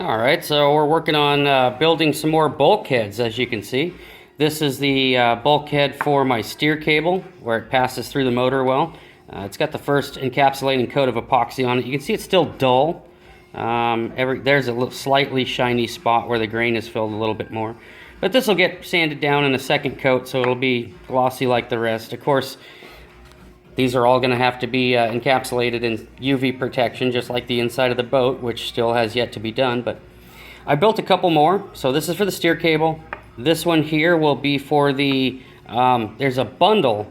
Alright, so we're working on building some more bulkheads, as you can see. This is the bulkhead for my steer cable, where it passes through the motor well. It's got the first encapsulating coat of epoxy on it. You can see it's still dull. There's a little slightly shiny spot where the grain is filled a little bit more. But this will get sanded down in a second coat, so it'll be glossy like the rest. Of course, these are all going to have to be encapsulated in UV protection, just like the inside of the boat, which still has yet to be done. But I built a couple more. So this is for the steer cable. This one here will be for the, there's a bundle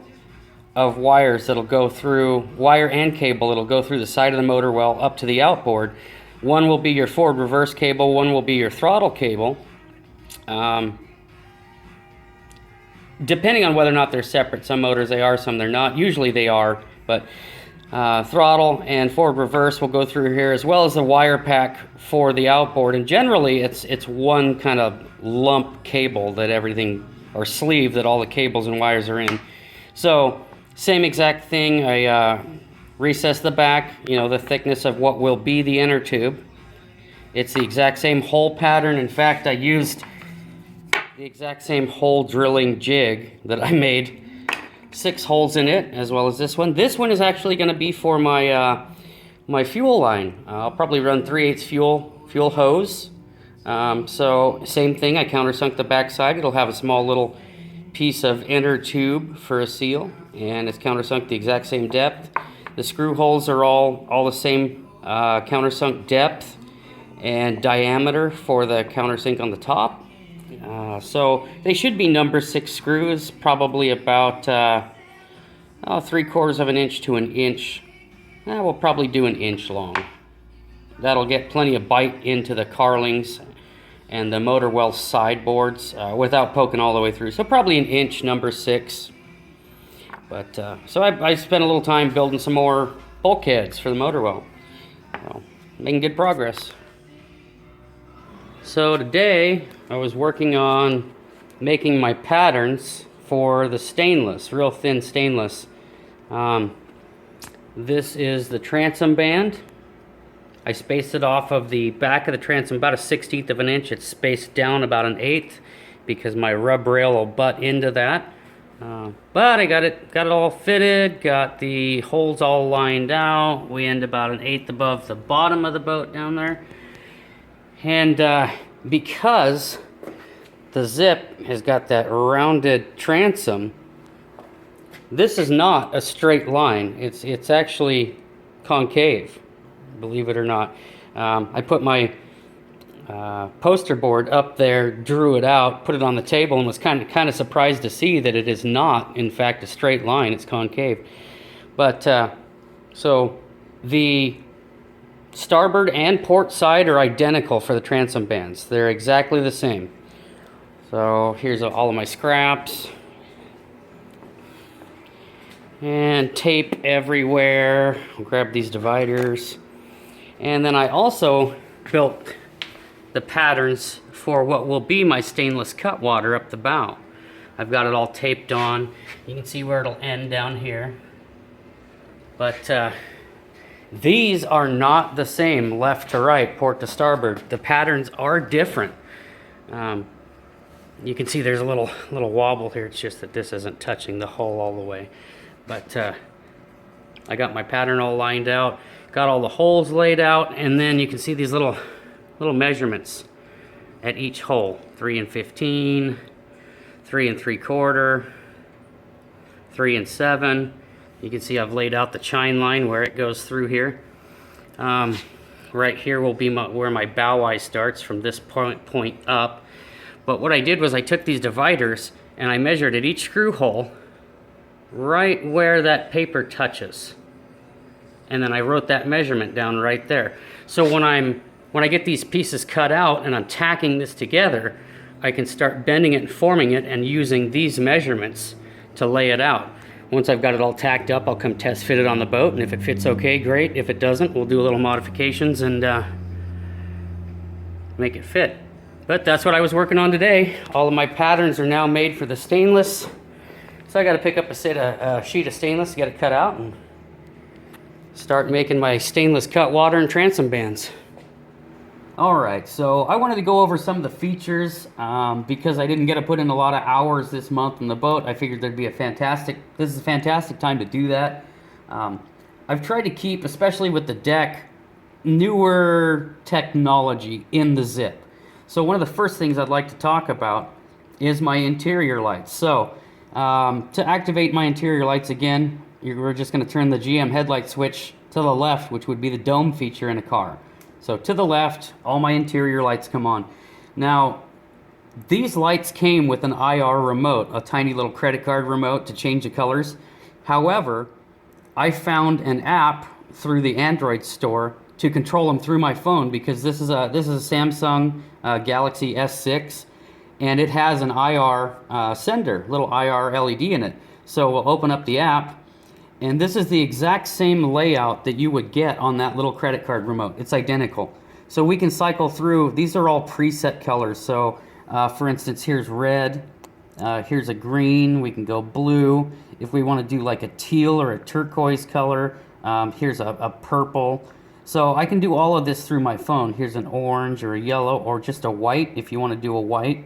of wires that'll go through, wire and cable, it'll go through the side of the motor well up to the outboard. One will be your forward reverse cable, one will be your throttle cable. Depending on whether or not they're separate, some motors they are, some they're not. Usually they are, but throttle and forward reverse will go through here, as well as the wire pack for the outboard. And generally it's one kind of lump cable that everything, or sleeve that all the cables and wires are in. So same exact thing. I recess the back, you know, the thickness of what will be the inner tube. It's the exact same hole pattern. In fact, I used the exact same hole drilling jig that I made. 6 holes in it, as well as this one. This one is actually going to be for my my fuel line. I'll probably run 3/8 fuel hose. So same thing, I countersunk the back side. It'll have a small little piece of inner tube for a seal, and it's countersunk the exact same depth. The screw holes are all the same countersunk depth and diameter for the countersink on the top. So they should be number 6 screws, probably about 3/4 of an inch to an inch. We'll probably do an inch long. That'll get plenty of bite into the carlings and the motor well sideboards without poking all the way through. So probably an inch, number 6. But so I spent a little time building some more bulkheads for the motor well. So, making good progress. So today I was working on making my patterns for the stainless, real thin stainless. This is the transom band. I spaced it off of the back of the transom about a 1/16 of an inch. It's spaced down about an 1/8 because my rub rail will butt into that. But I got it all fitted, got the holes all lined out. We end about an 1/8 above the bottom of the boat down there. And because the Zip has got that rounded transom, this is not a straight line. It's actually concave, believe it or not. I put my poster board up there, drew it out, put it on the table, and was kind of surprised to see that it is not, in fact, a straight line. It's concave. But so the starboard and port side are identical for the transom bands. They're exactly the same. So here's all of my scraps. And tape everywhere. I'll grab these dividers. And then I also built the patterns for what will be my stainless cutwater up the bow. I've got it all taped on. You can see where it'll end down here. But these are not the same left to right, port to starboard. The patterns are different. You can see there's a little wobble here. It's just that this isn't touching the hull all the way. But I got my pattern all lined out, got all the holes laid out, and then you can see these little measurements at each hole. 3 and 15, 3 and 3/4, 3 and 7. You can see I've laid out the chine line where it goes through here. Right here will be where my bow eye starts from this point up. But what I did was I took these dividers and I measured at each screw hole right where that paper touches. And then I wrote that measurement down right there. So when I get these pieces cut out and I'm tacking this together, I can start bending it and forming it and using these measurements to lay it out. Once I've got it all tacked up, I'll come test fit it on the boat, and if it fits okay, great. If it doesn't, we'll do a little modifications and make it fit. But that's what I was working on today. All of my patterns are now made for the stainless. So I got to pick up a sheet of stainless, get it cut out, and start making my stainless cutwater and transom bands. Alright, so I wanted to go over some of the features because I didn't get to put in a lot of hours this month on the boat. I figured this is a fantastic time to do that. I've tried to keep, especially with the deck, newer technology in the Zip. So one of the first things I'd like to talk about is my interior lights. So to activate my interior lights again, we're just going to turn the GM headlight switch to the left, which would be the dome feature in a car. So to the left, all my interior lights come on. Now, these lights came with an IR remote, a tiny little credit card remote to change the colors. However, I found an app through the Android store to control them through my phone, because this is a Samsung Galaxy S6, and it has an IR sender, little IR LED in it. So we'll open up the app, and this is the exact same layout that you would get on that little credit card remote. It's identical. So we can cycle through. These are all preset colors. So for instance, here's red, here's a green, we can go blue. If we want to do like a teal or a turquoise color, here's a purple. So I can do all of this through my phone. Here's an orange or a yellow or just a white if you want to do a white.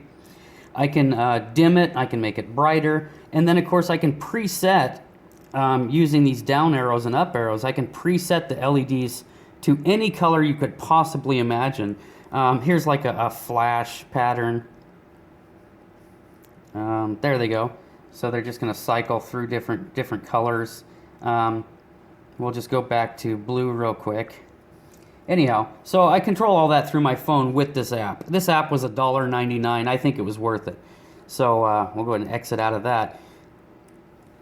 I can dim it, I can make it brighter, and then of course I can preset using these down arrows and up arrows. I can preset the LEDs to any color you could possibly imagine. Here's like a flash pattern. There they go. So they're just going to cycle through different colors. We'll just go back to blue real quick. Anyhow, so I control all that through my phone with this app. This app was $1.99. I think it was worth it. So we'll go ahead and exit out of that.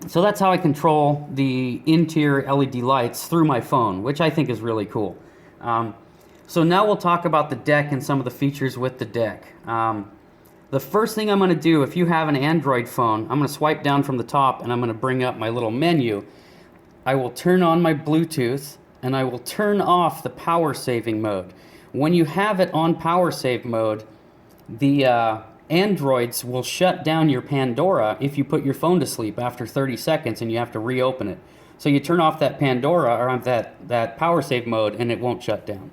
So that's how I control the interior LED lights through my phone, which I think is really cool. So now we'll talk about the deck and some of the features with the deck. The first thing I'm going to do, if you have an Android phone, I'm going to swipe down from the top and I'm going to bring up my little menu. I will turn on my Bluetooth and I will turn off the power saving mode. When you have it on power save mode, the Androids will shut down your Pandora if you put your phone to sleep after 30 seconds and you have to reopen it. So you turn off that Pandora or that power save mode and it won't shut down.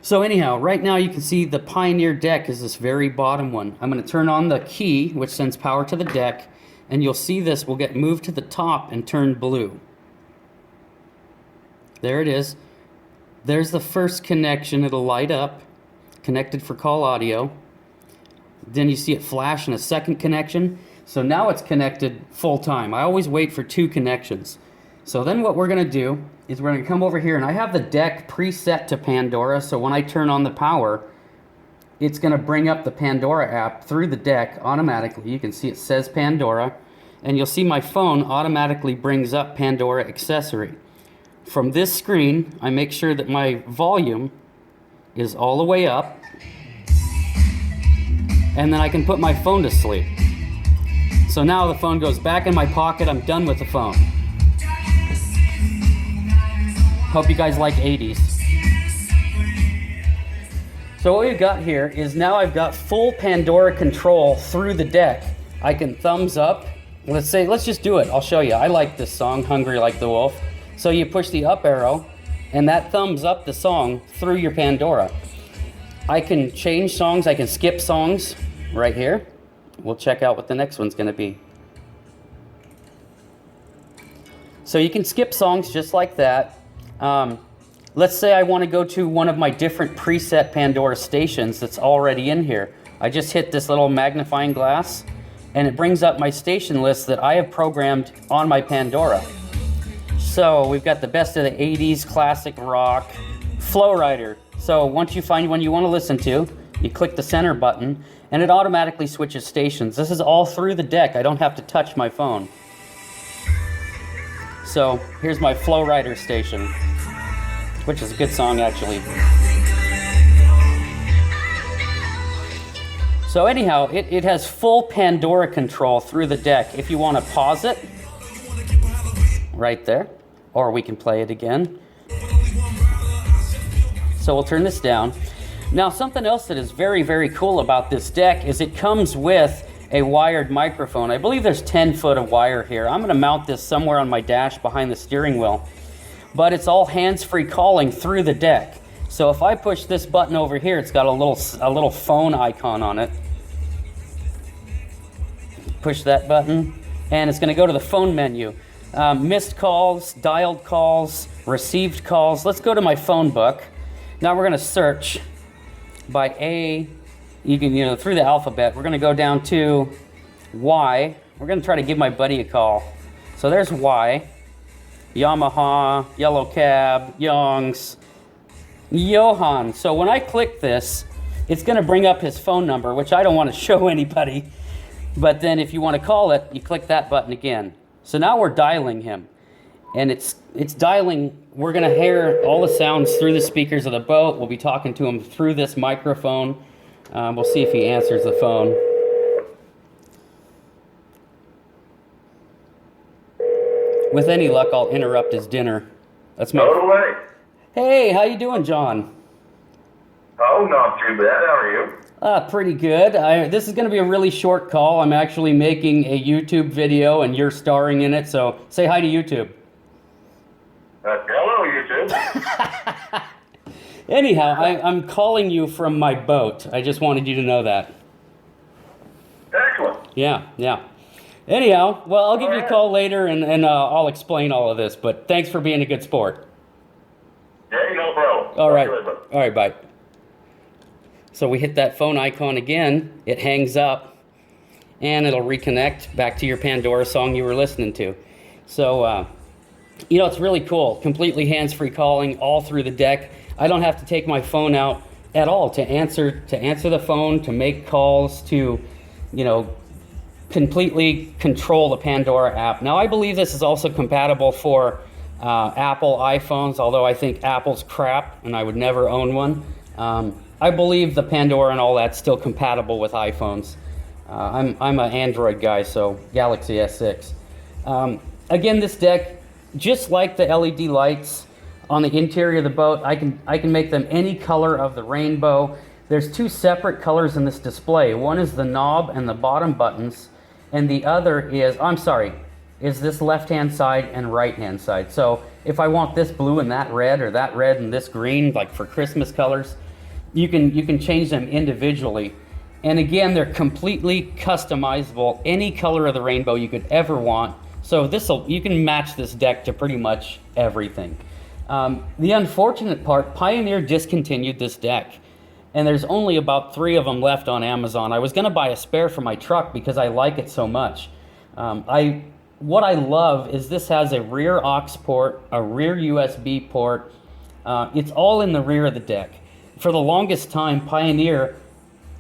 So anyhow, right now you can see the Pioneer deck is this very bottom one. I'm going to turn on the key, which sends power to the deck, and you'll see this will get moved to the top and turn blue. There it is. There's the first connection. It'll light up, connected for call audio. Then you see it flash in a second connection. So now it's connected full time. I always wait for 2 connections. So then what we're going to do is we're going to come over here, and I have the deck preset to Pandora, so when I turn on the power, it's going to bring up the Pandora app through the deck automatically. You can see it says Pandora, and you'll see my phone automatically brings up Pandora accessory. From this screen, I make sure that my volume is all the way up, and then I can put my phone to sleep. So now the phone goes back in my pocket. I'm done with the phone. Hope you guys like 80s. So what we've got here is now I've got full Pandora control through the deck. I can thumbs up. Let's just do it. I'll show you. I like this song, Hungry Like the Wolf. So you push the up arrow and that thumbs up the song through your Pandora. I can change songs. I can skip songs right here. We'll check out what the next one's going to be. So you can skip songs just like that. Let's say I want to go to one of my different preset Pandora stations that's already in here. I just hit this little magnifying glass and it brings up my station list that I have programmed on my Pandora. So we've got the best of the 80s, classic rock, Flow Rider. So once you find one you want to listen to, you click the center button and it automatically switches stations. This is all through the deck. I don't have to touch my phone. So here's my Flow Rider station, which is a good song actually. So anyhow, it has full Pandora control through the deck. If you want to pause it, right there, or we can play it again. So we'll turn this down. Now something else that is very, very cool about this deck is it comes with a wired microphone. I believe there's 10 foot of wire here. I'm going to mount this somewhere on my dash behind the steering wheel. But it's all hands-free calling through the deck. So if I push this button over here, it's got a little phone icon on it. Push that button, and it's going to go to the phone menu. Missed calls, dialed calls, received calls. Let's go to my phone book. Now we're going to search by A. You can, through the alphabet. We're going to go down to Y. We're going to try to give my buddy a call. So there's Y. Yamaha, Yellow Cab, Young's, Johan. So when I click this, it's going to bring up his phone number, which I don't want to show anybody. But then if you want to call it, you click that button again. So now we're dialing him. And it's dialing. We're going to hear all the sounds through the speakers of the boat. We'll be talking to him through this microphone. We'll see if he answers the phone. With any luck, I'll interrupt his dinner. That's my... Totally. Hey, how you doing, John? Oh, not too bad. How are you? Pretty good. This is going to be a really short call. I'm actually making a YouTube video, and you're starring in it, so say hi to YouTube. Hello, YouTube. Anyhow, I'm calling you from my boat. I just wanted you to know that. Excellent. Yeah. Anyhow, well, I'll give you a call later, and I'll explain all of this, but thanks for being a good sport. Yeah, no problem. All right, bye. So we hit that phone icon again, it hangs up, and it'll reconnect back to your Pandora song you were listening to. So, it's really cool. Completely hands-free calling all through the deck. I don't have to take my phone out at all to answer the phone, to make calls, to, completely control the Pandora app. Now, I believe this is also compatible for Apple iPhones, although I think Apple's crap, and I would never own one. I believe the Pandora and all that's still compatible with iPhones. I'm an Android guy, so Galaxy S6. Again, this deck, just like the LED lights on the interior of the boat, I can make them any color of the rainbow. There's two separate colors in this display. One is the knob and the bottom buttons, and the other is this left-hand side and right-hand side. So if I want this blue and that red, or that red and this green, like for Christmas colors, you can change them individually. And again, they're completely customizable, any color of the rainbow you could ever want. So you can match this deck to pretty much everything. The unfortunate part, Pioneer discontinued this deck, and there's only about 3 of them left on Amazon. I was going to buy a spare for my truck because I like it so much. What I love is this has a rear aux port, a rear USB port. It's all in the rear of the deck. For the longest time, Pioneer,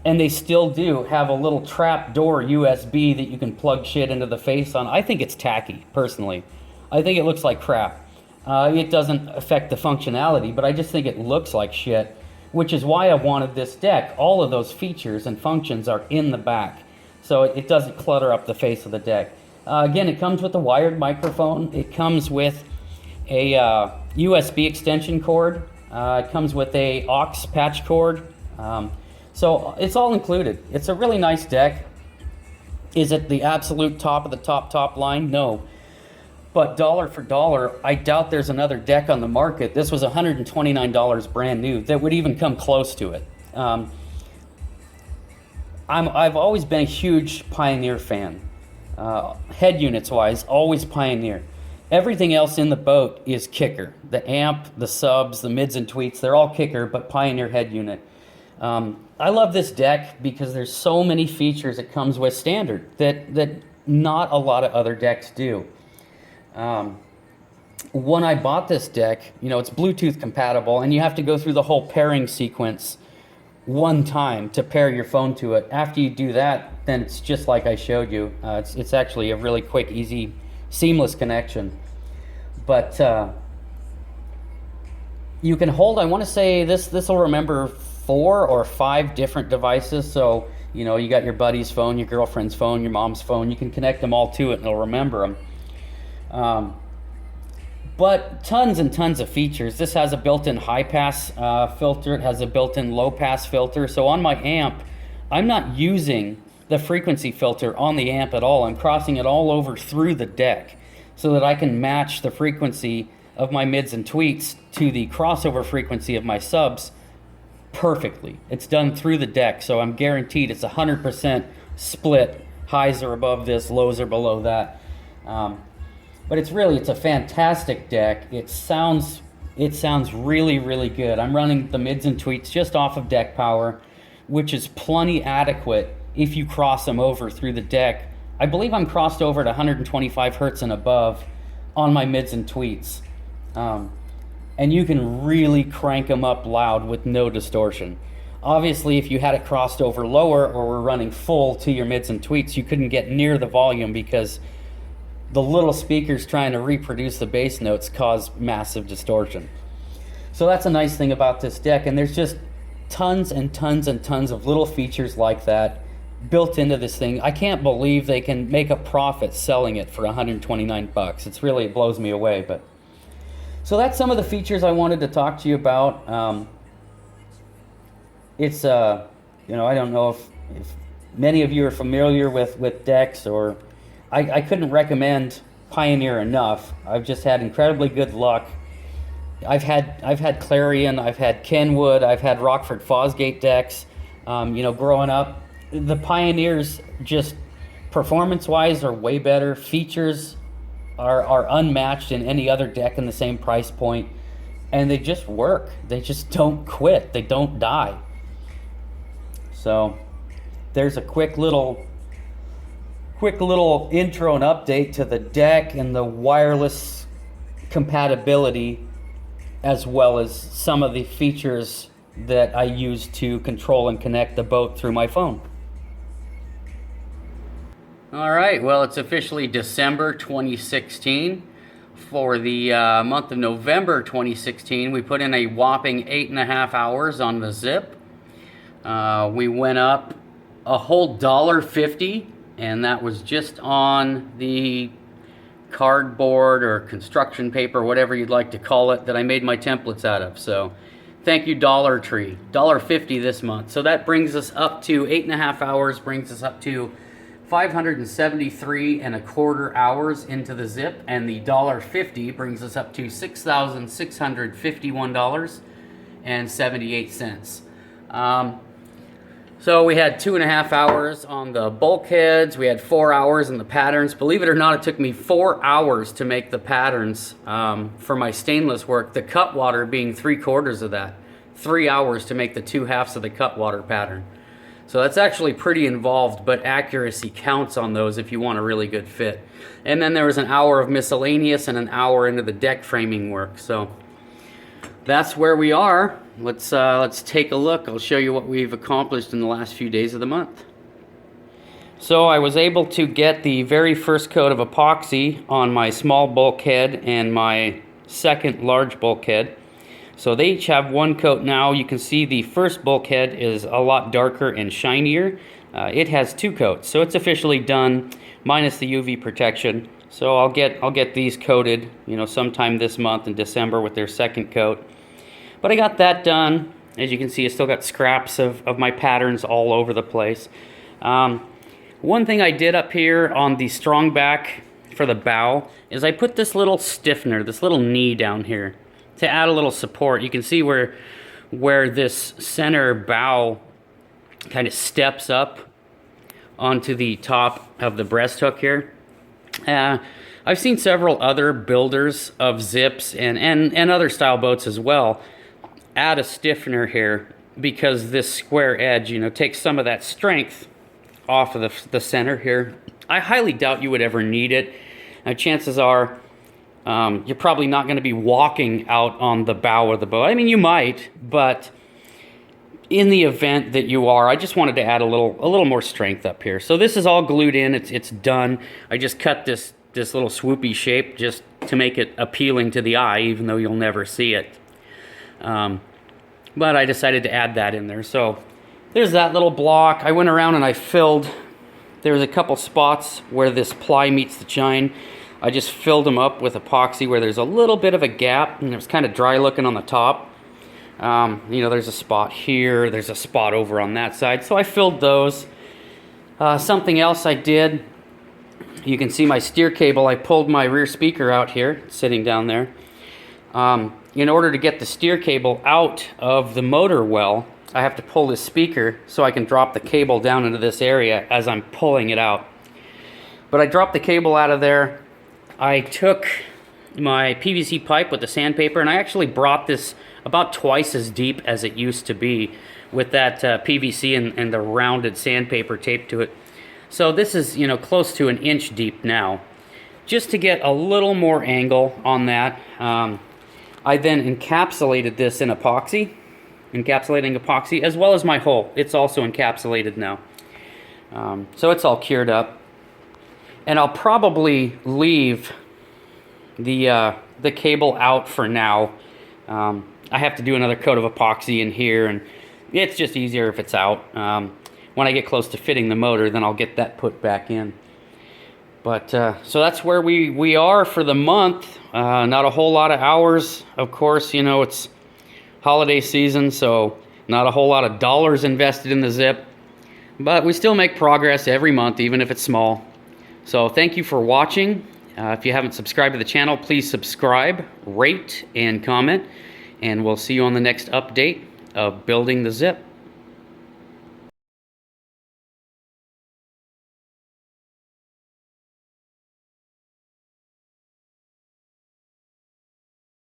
and they still do, have a little trap door USB that you can plug shit into the face on. I think it's tacky, personally. I think it looks like crap. It doesn't affect the functionality, but I just think it looks like shit, which is why I wanted this deck. All of those features and functions are in the back, so it doesn't clutter up the face of the deck. Again, it comes with a wired microphone. It comes with a USB extension cord. It comes with a aux patch cord. So it's all included. It's a really nice deck. Is it the absolute top of the top line? No. But dollar for dollar, I doubt there's another deck on the market. This was $129 brand new that would even come close to it. I've always been a huge Pioneer fan. Head units wise, always Pioneer. Everything else in the boat is Kicker. The amp, the subs, the mids and tweets, they're all Kicker, but Pioneer head unit. I love this deck because there's so many features it comes with standard that not a lot of other decks do. When I bought this deck, it's Bluetooth compatible, and you have to go through the whole pairing sequence one time to pair your phone to it. After you do that, then it's just like I showed you. It's actually a really quick, easy, seamless connection. But you can hold, I want to say this will remember 4 or 5 different devices. So, you got your buddy's phone, your girlfriend's phone, your mom's phone. You can connect them all to it and it'll remember them. But tons and tons of features. This has a built-in high-pass filter. It has a built-in low-pass filter. So on my amp, I'm not using the frequency filter on the amp at all. I'm crossing it all over through the deck so that I can match the frequency of my mids and tweets to the crossover frequency of my subs perfectly. It's done through the deck, so I'm guaranteed it's 100% split. Highs are above this, lows are below that. But it's a fantastic deck. It sounds really, really good. I'm running the mids and tweets just off of deck power, which is plenty adequate if you cross them over through the deck. I believe I'm crossed over at 125 hertz and above on my mids and tweets. And you can really crank them up loud with no distortion. Obviously, if you had it crossed over lower or were running full to your mids and tweets, you couldn't get near the volume because the little speakers trying to reproduce the bass notes cause massive distortion. So that's a nice thing about this deck, and there's just tons and tons and tons of little features like that built into this thing. I can't believe they can make a profit selling it for 129 bucks. It blows me away. But so that's some of the features I wanted to talk to you about. It's I don't know if many of you are familiar with decks, or I couldn't recommend Pioneer enough. I've just had incredibly good luck. I've had Clarion, I've had Kenwood, I've had Rockford Fosgate decks. Growing up, the Pioneers, just performance-wise, are way better. Features are unmatched in any other deck in the same price point, and they just work. They just don't quit. They don't die. So there's a quick little intro and update to the deck and the wireless compatibility, as well as some of the features that I use to control and connect the boat through my phone. All right, well, it's officially December 2016. For the month of November 2016, we put in a whopping 8.5 hours on the Zip. We went up a whole $1.50, and that was just on the cardboard or construction paper, whatever you'd like to call it, that I made my templates out of. So thank you, Dollar Tree. $1.50 this month. So that brings us up to 8.5 hours, brings us up to 573 and a quarter hours into the Zip, and the $1.50 brings us up to $6,651.78. So we had 2.5 hours on the bulkheads. We had 4 hours in the patterns. Believe it or not, it took me 4 hours to make the patterns for my stainless work. The cutwater being 3/4 of that. 3 hours to make the 2/2 of the cutwater pattern. So that's actually pretty involved, but accuracy counts on those if you want a really good fit. And then there was an hour of miscellaneous and an hour into the deck framing work. So that's where we are. Let's take a look. I'll show you what we've accomplished in the last few days of the month. So I was able to get the very first coat of epoxy on my small bulkhead and my second large bulkhead. So they each have one coat now. You can see the first bulkhead is a lot darker and shinier. It has 2 coats, so it's officially done, minus the UV protection. So I'll get these coated, sometime this month in December with their second coat. But I got that done. As you can see, I still got scraps of my patterns all over the place. One thing I did up here on the strong back for the bow is I put this little stiffener, this little knee down here, to add a little support. You can see where this center bow kind of steps up onto the top of the breast hook here. I've seen several other builders of Zips and other style boats as well add a stiffener here, because this square edge, takes some of that strength off of the center here. I highly doubt you would ever need it. Chances are you're probably not going to be walking out on the bow of the boat. I mean, you might, but in the event that you are, I just wanted to add a little more strength up here. So this is all glued in. It's done. I just cut this little swoopy shape just to make it appealing to the eye, even though you'll never see it. But I decided to add that in there. So there's that little block. I went around and I filled. There was a couple spots where this ply meets the chine. I just filled them up with epoxy where there's a little bit of a gap, and it was kind of dry looking on the top. There's a spot here, there's a spot over on that side, so I filled those. Something else I did, you can see my steer cable. I pulled my rear speaker out here, sitting down there. In order to get the steer cable out of the motor well, I have to pull this speaker so I can drop the cable down into this area as I'm pulling it out. But I dropped the cable out of there. I took my PVC pipe with the sandpaper, and I actually brought this about twice as deep as it used to be with that PVC and the rounded sandpaper taped to it. So this is, you know, close to 1 inch deep now. Just to get a little more angle on that, I then encapsulated this in encapsulating epoxy, as well as my hole. It's also encapsulated now. So it's all cured up. And I'll probably leave the cable out for now. I have to do another coat of epoxy in here, and it's just easier if it's out. When I get close to fitting the motor, then I'll get that put back in. But so that's where we are for the month. Not a whole lot of hours. Of course, you know, it's holiday season, so not a whole lot of dollars invested in the Zip. But we still make progress every month, even if it's small. So thank you for watching. If you haven't subscribed to the channel, please subscribe, rate, and comment. And we'll see you on the next update of building the Zip.